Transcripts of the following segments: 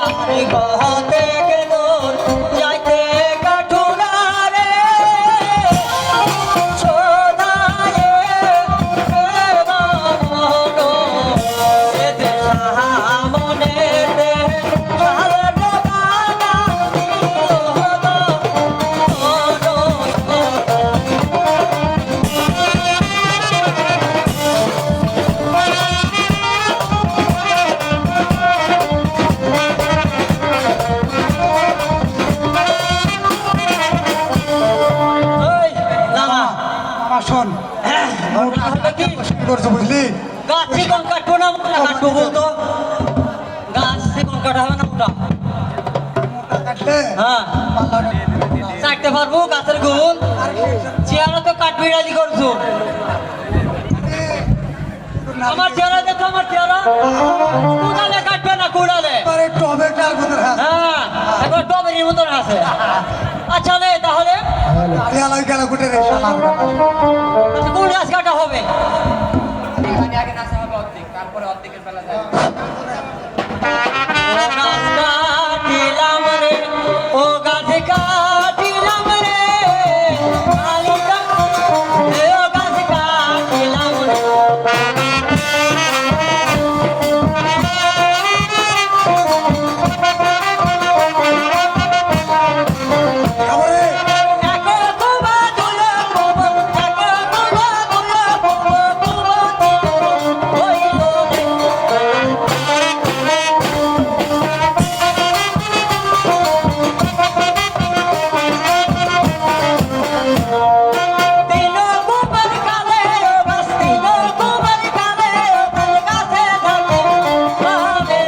আর গহতে গেল যাইতে কাঠুরা রে সোধায়ে মনো এতে সামনেতে সালের বানা শোন করছো বুঝলি গাছ চিকন কাটবো না মোটা কাটবো বলতো গাছ চিকন কাটা হবে না মোটা কাটলে হ্যাঁ চাটতে পারবো গাছের গুল চেয়ারা তো কাটবি রাজি করছো আমার চেয়ারা দেখো আমার চেয়ারা কুড়ালে কাটবে না কুড়ালে টবেটার মতো হ্যাঁ একবার টবের মতন আছে আচ্ছা লে তাহলে আলাই গেল গুটে রে শালা আচ্ছা, কোন গাছ কাটা হবে আগে নাচা হবে অর্ধেক তারপরে অর্ধেকের বেলা যায় ও গাছ কাটিলাম রে ও গাছ কাটিলাম রে আলিকা ও গাছ কাটিলাম রে খাবারে একে কুবা দুলে কুবা একে কুবা দুলে কুবা কুবা হইল রে তিনো কুবার কালে ও গাছ তিনো কুবার কালে ও গাছে থাকে ভাবে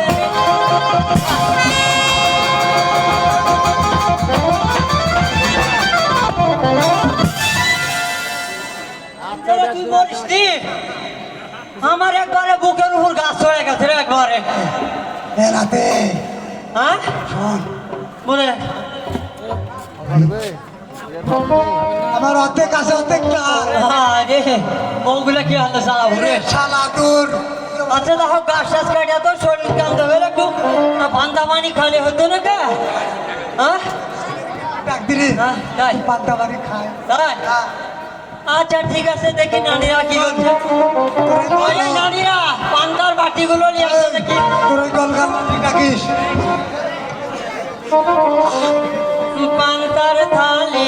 তোরা তুই মরিস নি আমার একবারে বুকের উপর গাছ হয়ে গেছে রে একবারে এ রাতে হ্যাঁ শোন বলে আমার অর্ধেক আছে অর্ধেক না রে ওগুলা কি হাতে চালাবো রে শালা দূর আচ্ছা দেখো গাছ টাছ কাটা তো শরীর কান্দে হলে একটু পান্তা পানি খালি হতো না কে হ্যাঁ ডাক দিলি হ্যাঁ তাই পান্তা বাড়ি খায় তাই আচ্ছা ঠিক আছে দেখি নানিরা কি বলছে ওই নানিরা পান্তার বাটিগুলো নিয়ে আসো দেখি তোর ওই গলগাল ডাকিস পান্তার থালি